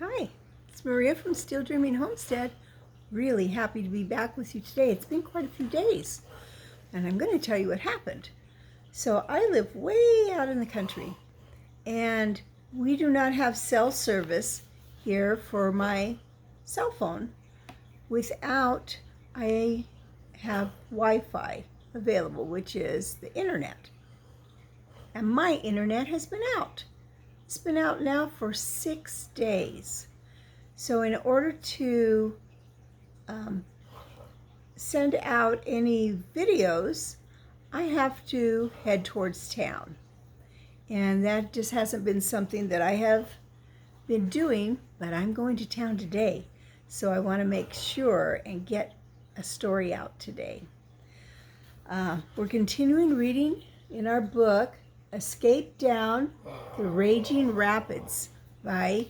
Hi, it's Maria from Steel Dreaming Homestead. Really happy to be back with you today. It's been quite a few days, and I'm going to tell you what happened. So I live way out in the country, and we do not have cell service here for my cell phone without I have Wi-Fi available, which is the internet. And my internet has been out. It's been out now for 6 days. So in order to send out any videos, I have to head towards town. And that just hasn't been something that I have been doing, but I'm going to town today. So I want to make sure and get a story out today. We're continuing reading in our book, Escape Down the Raging Rapids by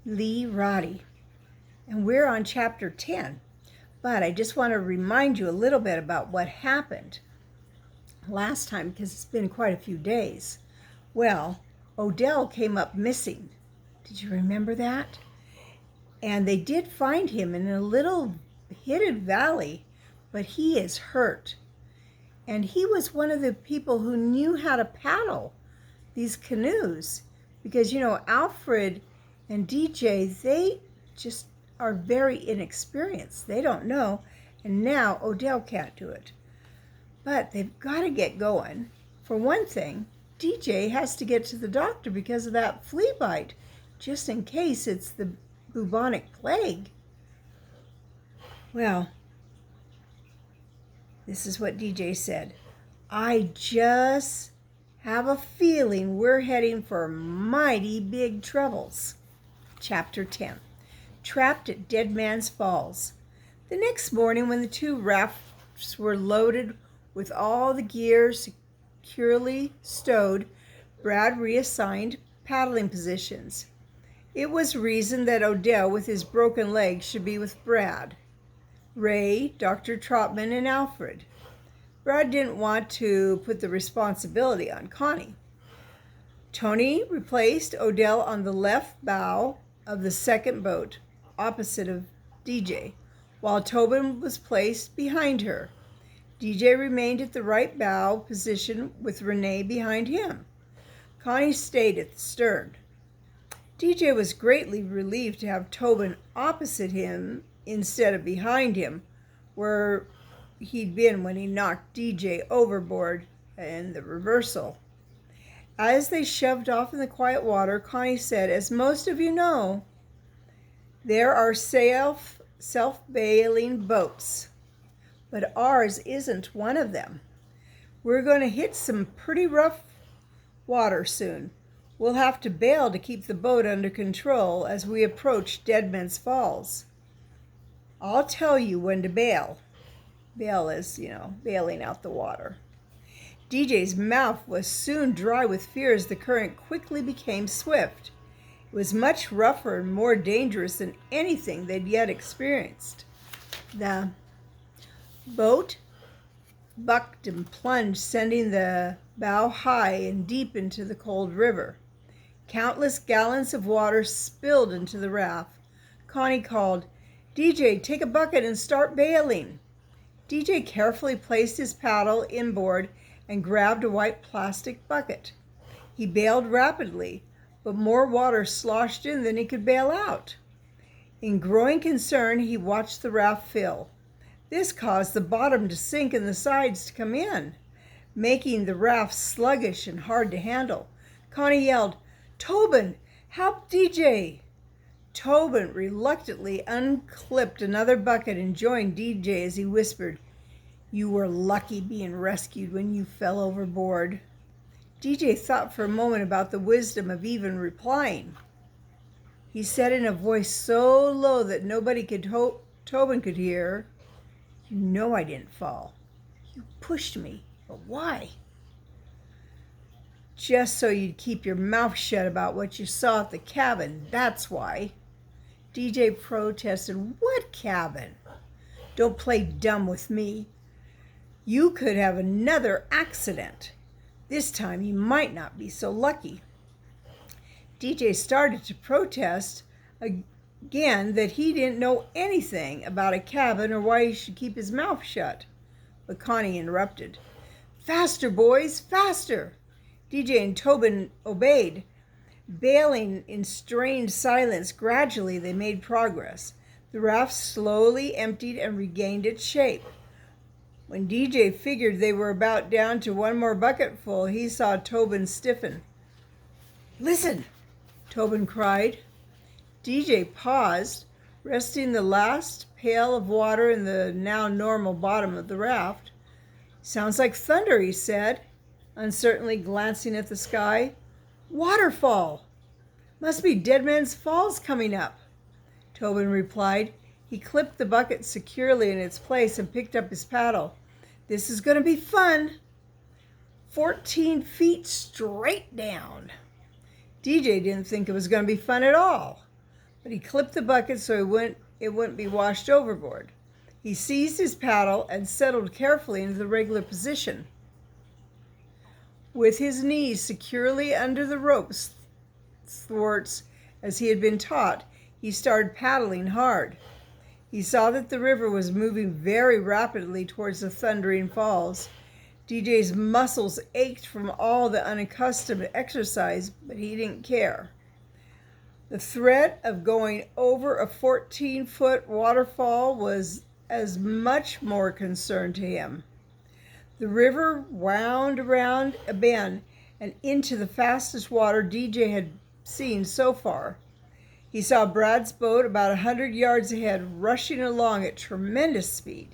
Lee Roddy. And we're on chapter 10. But I just want to remind you a little bit about what happened last time, because it's been quite a few days. Well, Odell came up missing. Did you remember that? And they did find him in a little hidden valley, but he is hurt. And he was one of the people who knew how to paddle these canoes, because, you know, Alfred and DJ, they just are very inexperienced. They don't know. And now Odell can't do it. But they've got to get going. For one thing, DJ has to get to the doctor because of that flea bite, just in case it's the bubonic plague. Well, this is what DJ said. I just have a feeling we're heading for mighty big troubles. Chapter 10. Trapped at Dead Man's Falls. The next morning, when the two rafts were loaded with all the gear securely stowed, Brad reassigned paddling positions. It was reasoned that Odell, with his broken leg, should be with Brad, Ray, Dr. Trotman, and Alfred. Brad didn't want to put the responsibility on Connie. Tony replaced Odell on the left bow of the second boat, opposite of DJ, while Tobin was placed behind her. DJ remained at the right bow position with Renee behind him. Connie stayed at the stern. DJ was greatly relieved to have Tobin opposite him instead of behind him, where he'd been when he knocked DJ overboard in the reversal. As they shoved off in the quiet water, Connie said, "As most of you know, there are self-bailing boats, but ours isn't one of them. We're going to hit some pretty rough water soon. We'll have to bail to keep the boat under control as we approach Dead Man's Falls. I'll tell you when to bail." Bail is, bailing out the water. DJ's mouth was soon dry with fear as the current quickly became swift. It was much rougher and more dangerous than anything they'd yet experienced. The boat bucked and plunged, sending the bow high and deep into the cold river. Countless gallons of water spilled into the raft. Connie called, "DJ, take a bucket and start bailing." DJ carefully placed his paddle inboard and grabbed a white plastic bucket. He bailed rapidly, but more water sloshed in than he could bail out. In growing concern, he watched the raft fill. This caused the bottom to sink and the sides to come in, making the raft sluggish and hard to handle. Connie yelled, "Tobin, help DJ!" Tobin reluctantly unclipped another bucket and joined DJ as he whispered, "You were lucky being rescued when you fell overboard." DJ thought for a moment about the wisdom of even replying. He said in a voice so low that nobody could Tobin could hear, "You know I didn't fall. You pushed me, but why?" "Just so you'd keep your mouth shut about what you saw at the cabin, that's why." DJ protested, "What cabin? Don't play dumb with me. You could have another accident. This time you might not be so lucky." DJ started to protest again that he didn't know anything about a cabin or why he should keep his mouth shut. But Connie interrupted. "Faster, boys, faster!" DJ and Tobin obeyed. Bailing in strained silence, gradually they made progress. The raft slowly emptied and regained its shape. When DJ figured they were about down to one more bucketful, he saw Tobin stiffen. "Listen!" Tobin cried. DJ paused, resting the last pail of water in the now normal bottom of the raft. "Sounds like thunder," he said, uncertainly glancing at the sky. "Waterfall! Must be Dead Man's Falls coming up," Tobin replied. He clipped the bucket securely in its place and picked up his paddle. "This is going to be fun." 14 feet straight down. DJ didn't think it was going to be fun at all, but he clipped the bucket so it wouldn't be washed overboard. He seized his paddle and settled carefully into the regular position. With his knees securely under the rope's thwarts, as he had been taught, he started paddling hard. He saw that the river was moving very rapidly towards the thundering falls. DJ's muscles ached from all the unaccustomed exercise, but he didn't care. The threat of going over a 14-foot waterfall was as much more concern to him. The river wound around a bend and into the fastest water DJ had seen so far. He saw Brad's boat about 100 yards ahead, rushing along at tremendous speed.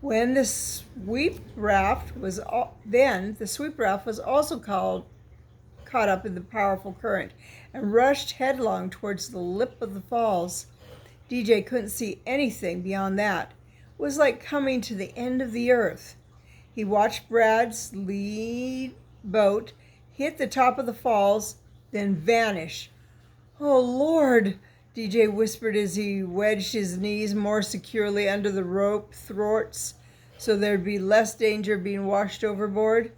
The sweep raft was also caught up in the powerful current and rushed headlong towards the lip of the falls. DJ couldn't see anything beyond that. It was like coming to the end of the earth. He watched Brad's lead boat hit the top of the falls, then vanish. "Oh, Lord," DJ whispered as he wedged his knees more securely under the rope thwarts so there'd be less danger of being washed overboard.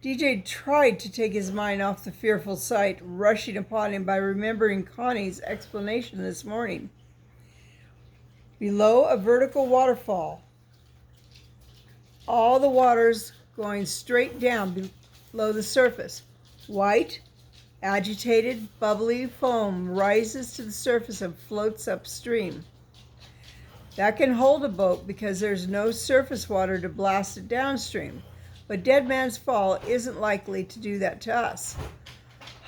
DJ tried to take his mind off the fearful sight rushing upon him by remembering Connie's explanation this morning. Below a vertical waterfall, all the water's going straight down below the surface. White, agitated, bubbly foam rises to the surface and floats upstream. That can hold a boat because there's no surface water to blast it downstream. But Dead Man's Fall isn't likely to do that to us.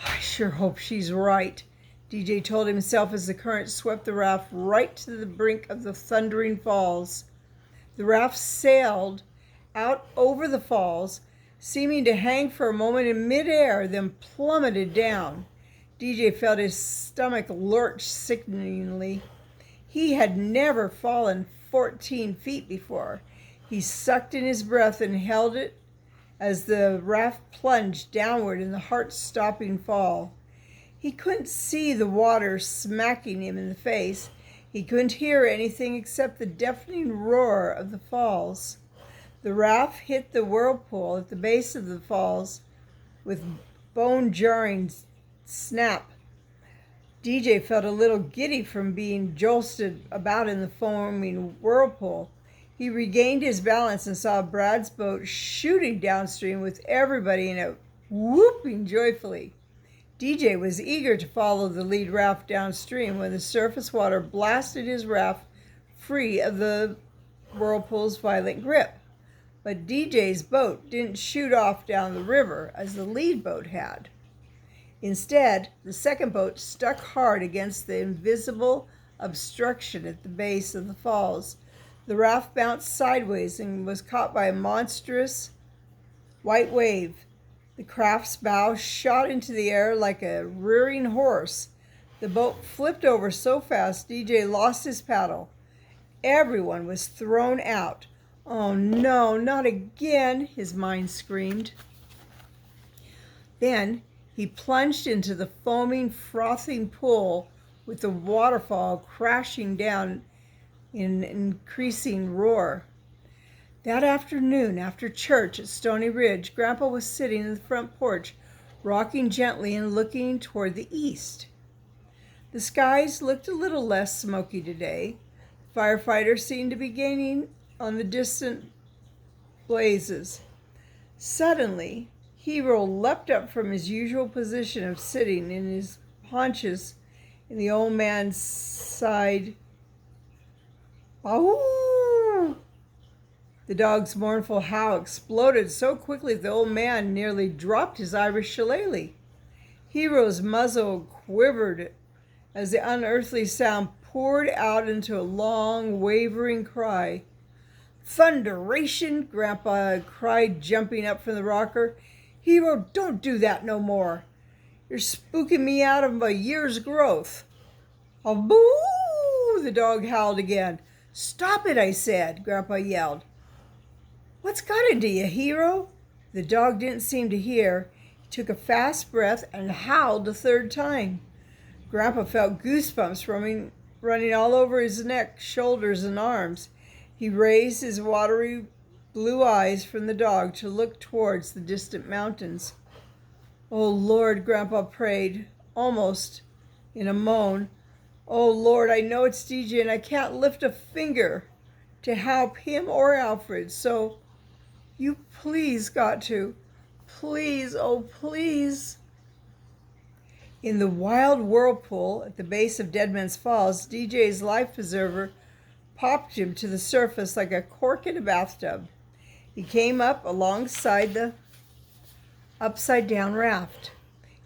"I sure hope she's right," DJ told himself as the current swept the raft right to the brink of the thundering falls. The raft sailed out over the falls, seeming to hang for a moment in midair, then plummeted down. DJ felt his stomach lurch sickeningly. He had never fallen 14 feet before. He sucked in his breath and held it as the raft plunged downward in the heart-stopping fall. He couldn't see the water smacking him in the face. He couldn't hear anything except the deafening roar of the falls. The raft hit the whirlpool at the base of the falls with bone-jarring snap. DJ felt a little giddy from being jolted about in the foaming whirlpool. He regained his balance and saw Brad's boat shooting downstream with everybody in it whooping joyfully. DJ was eager to follow the lead raft downstream when the surface water blasted his raft free of the whirlpool's violent grip. But DJ's boat didn't shoot off down the river as the lead boat had. Instead, the second boat stuck hard against the invisible obstruction at the base of the falls. The raft bounced sideways and was caught by a monstrous white wave. The craft's bow shot into the air like a rearing horse. The boat flipped over so fast DJ lost his paddle. Everyone was thrown out. "Oh no, not again," his mind screamed. Then he plunged into the foaming, frothing pool with the waterfall crashing down in increasing roar. That afternoon, after church at Stony Ridge, Grandpa was sitting in the front porch, rocking gently and looking toward the east. The skies looked a little less smoky today. Firefighters seemed to be gaining on the distant blazes. Suddenly, Hero leapt up from his usual position of sitting in his haunches in the old man's side. Ow! The dog's mournful howl exploded so quickly the old man nearly dropped his Irish shillelagh. Hero's muzzle quivered as the unearthly sound poured out into a long, wavering cry. "Thunderation!" Grandpa cried, jumping up from the rocker. "Hero, don't do that no more. You're spooking me out of a year's growth." "Oh, boo!" the dog howled again. "Stop it, I said," Grandpa yelled. "What's got into you, Hero?" The dog didn't seem to hear. He took a fast breath and howled a third time. Grandpa felt goosebumps running all over his neck, shoulders, and arms. He raised his watery blue eyes from the dog to look towards the distant mountains. "Oh, Lord," Grandpa prayed, almost in a moan. "Oh, Lord, I know it's DJ and I can't lift a finger to help him or Alfred, so you please got to. Please, oh, please." In the wild whirlpool at the base of Deadman's Falls, DJ's life preserver popped him to the surface like a cork in a bathtub. He came up alongside the upside-down raft.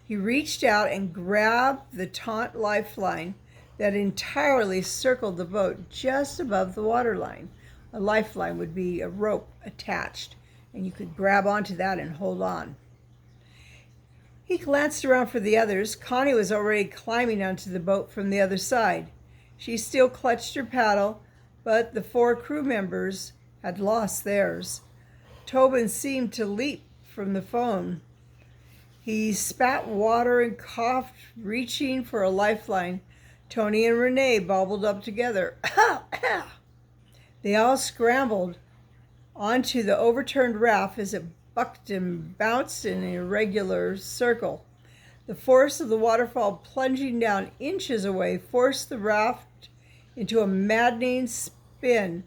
He reached out and grabbed the taut lifeline that entirely circled the boat just above the waterline. A lifeline would be a rope attached, and you could grab onto that and hold on. He glanced around for the others. Connie was already climbing onto the boat from the other side. She still clutched her paddle, but the 4 crew members had lost theirs. Tobin seemed to leap from the phone. He spat water and coughed, reaching for a lifeline. Tony and Renee bobbled up together. They all scrambled onto the overturned raft as it bucked and bounced in an irregular circle. The force of the waterfall plunging down inches away forced the raft into a maddening spin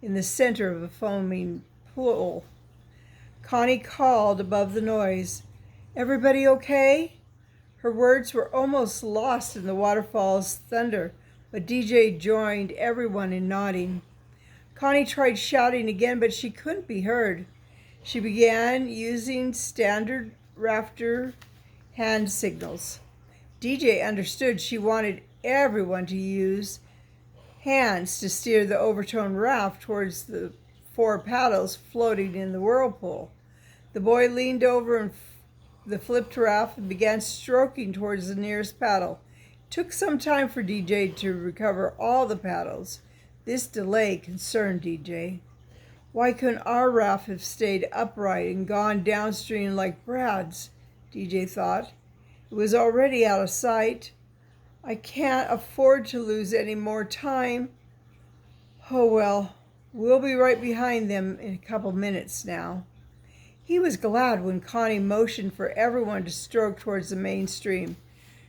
in the center of the foaming pool. Connie called above the noise, "Everybody okay?" Her words were almost lost in the waterfall's thunder, but DJ joined everyone in nodding. Connie tried shouting again, but she couldn't be heard. She began using standard rafter hand signals. DJ understood she wanted everyone to use hands to steer the overturned raft towards the 4 paddles floating in the whirlpool. The boy leaned over the flipped raft and began stroking towards the nearest paddle. It took some time for DJ to recover all the paddles. This delay concerned DJ. Why couldn't our raft have stayed upright and gone downstream like Brad's? DJ thought. It was already out of sight. I can't afford to lose any more time. Oh well, we'll be right behind them in a couple minutes now. He was glad when Connie motioned for everyone to stroke towards the main stream.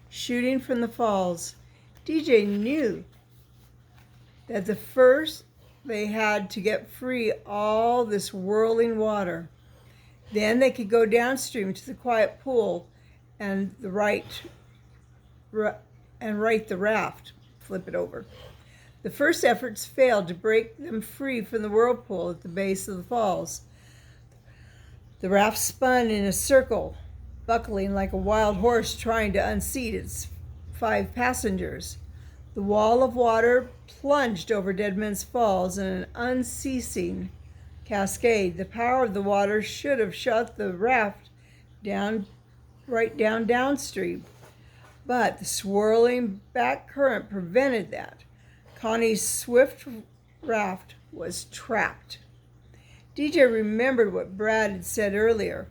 Shooting from the falls, DJ knew that the first they had to get free all this whirling water. Then they could go downstream to the quiet pool and right the raft, flip it over. The first efforts failed to break them free from the whirlpool at the base of the falls. The raft spun in a circle, buckling like a wild horse trying to unseat its 5 passengers. The wall of water plunged over Deadman's Falls in an unceasing cascade. The power of the water should have shot the raft right down downstream, but the swirling back current prevented that. Connie's swift raft was trapped. DJ remembered what Brad had said earlier.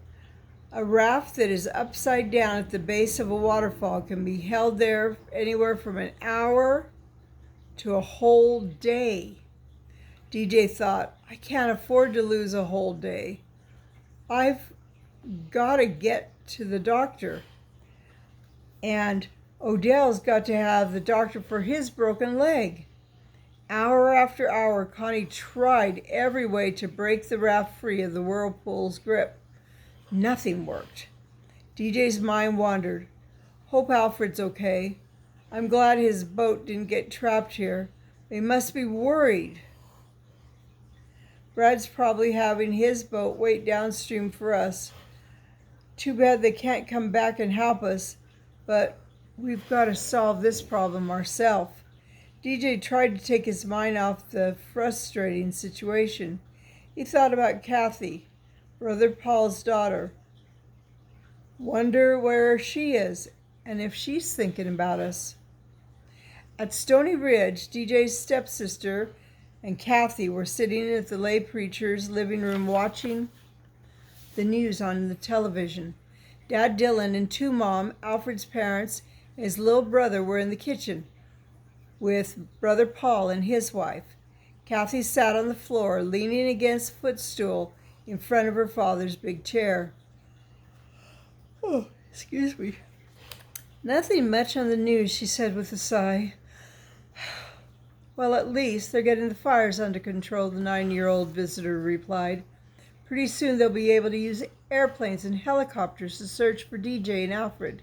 A raft that is upside down at the base of a waterfall can be held there anywhere from an hour to a whole day. DJ thought, I can't afford to lose a whole day. I've got to get to the doctor. And Odell's got to have the doctor for his broken leg. Hour after hour, Connie tried every way to break the raft free of the whirlpool's grip. Nothing worked. DJ's mind wandered. Hope Alfred's okay. I'm glad his boat didn't get trapped here. They must be worried. Brad's probably having his boat wait downstream for us. Too bad they can't come back and help us, but we've got to solve this problem ourselves. DJ tried to take his mind off the frustrating situation. He thought about Kathy, Brother Paul's daughter. Wonder where she is and if she's thinking about us. At Stony Ridge, DJ's stepsister and Kathy were sitting at the lay preacher's living room watching the news on the television. Dad Dylan and two Mom, Alfred's parents, and his little brother were in the kitchen with Brother Paul and his wife. Kathy sat on the floor, leaning against a footstool in front of her father's big chair. Oh, excuse me. Nothing much on the news, she said with a sigh. Well, at least they're getting the fires under control, the 9-year-old visitor replied. Pretty soon they'll be able to use airplanes and helicopters to search for DJ and Alfred.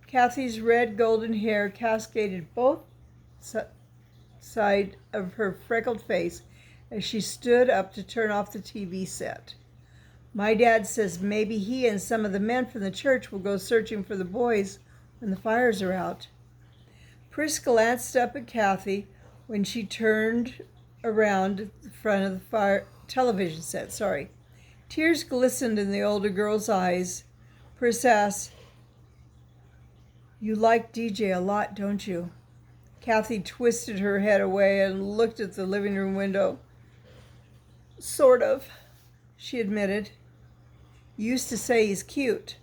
Kathy's red golden hair cascaded both sides of her freckled face as she stood up to turn off the TV set. My dad says maybe he and some of the men from the church will go searching for the boys when the fires are out. Pris glanced up at Kathy when she turned around at the front of the television set. Tears glistened in the older girl's eyes. Pris asked, "You like DJ a lot, don't you?" Kathy twisted her head away and looked at the living room window. Sort of, she admitted. You used to say he's cute.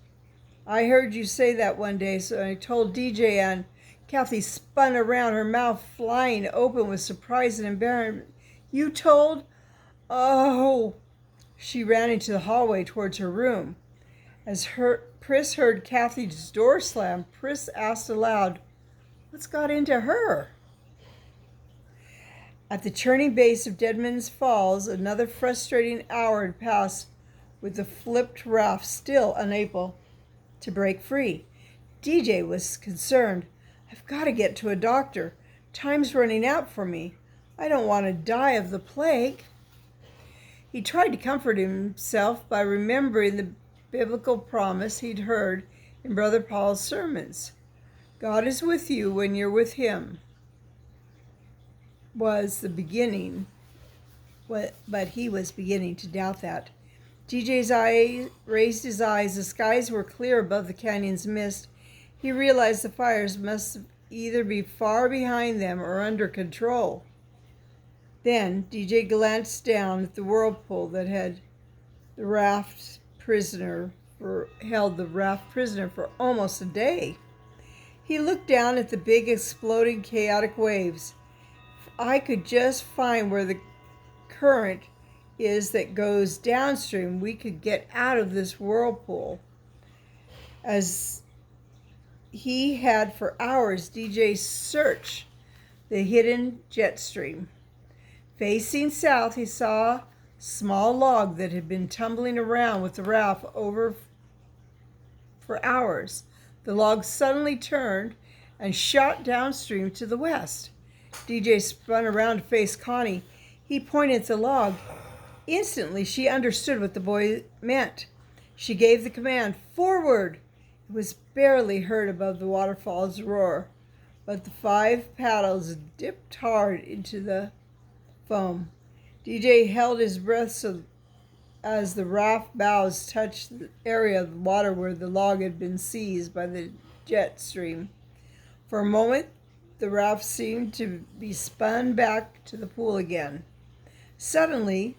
I heard you say that one day, so I told DJ, and Kathy spun around, her mouth flying open with surprise and embarrassment. You told? Oh! She ran into the hallway towards her room. As Pris heard Kathy's door slam, Pris asked aloud, "What's got into her?" At the churning base of Deadman's Falls, another frustrating hour had passed with the flipped raft still unable to break free. DJ was concerned. I've got to get to a doctor. Time's running out for me. I don't want to die of the plague. He tried to comfort himself by remembering the biblical promise he'd heard in Brother Paul's sermons. God is with you when you're with him. Was the beginning, but he was beginning to doubt that. DJ's eye raised his eyes. The skies were clear above the canyon's mist. He realized the fires must either be far behind them or under control. Then DJ glanced down at the whirlpool that had held the raft prisoner for almost a day. He looked down at the big, exploding, chaotic waves. If I could just find where the current is that goes downstream, we could get out of this whirlpool. As he had for hours, DJ searched the hidden jet stream. Facing south, he saw a small log that had been tumbling around with the raft over for hours. The log suddenly turned and shot downstream to the west. DJ spun around to face Connie. He pointed at the log. Instantly, she understood what the boy meant. She gave the command, "Forward!" It was barely heard above the waterfall's roar, but the 5 paddles dipped hard into the foam. DJ held his breath as the raft bows touched the area of the water where the log had been seized by the jet stream. For a moment, the raft seemed to be spun back to the pool again. Suddenly,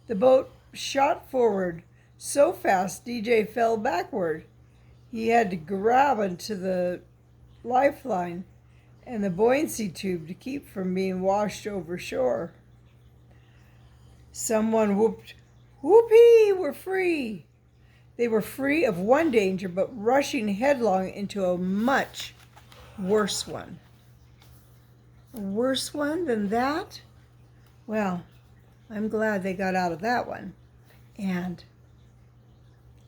the boat shot forward so fast DJ fell backward. He had to grab onto the lifeline and the buoyancy tube to keep from being washed over shore. Someone whooped, "Whoopee, we're free!" They were free of one danger, but rushing headlong into a much worse one. A worse one than that? Well, I'm glad they got out of that one. And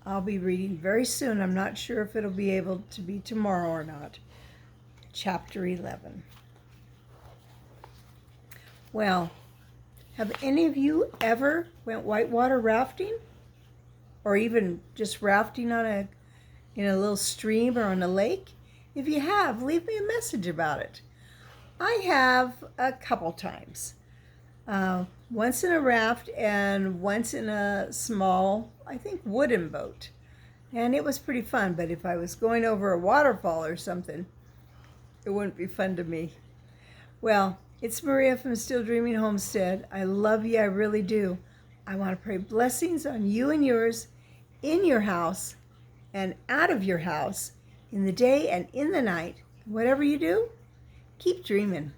I'll be reading very soon. I'm not sure if it'll be able to be tomorrow or not. Chapter 11. Well, have any of you ever went whitewater rafting? Or even just rafting on in a little stream or on a lake? If you have, leave me a message about it. I have a couple times. Once in a raft and once in a small, I think, wooden boat. And it was pretty fun, but if I was going over a waterfall or something, it wouldn't be fun to me. Well, it's Maria from Still Dreaming Homestead. I love you, I really do. I want to pray blessings on you and yours, in your house and out of your house, in the day and in the night. Whatever you do, keep dreaming.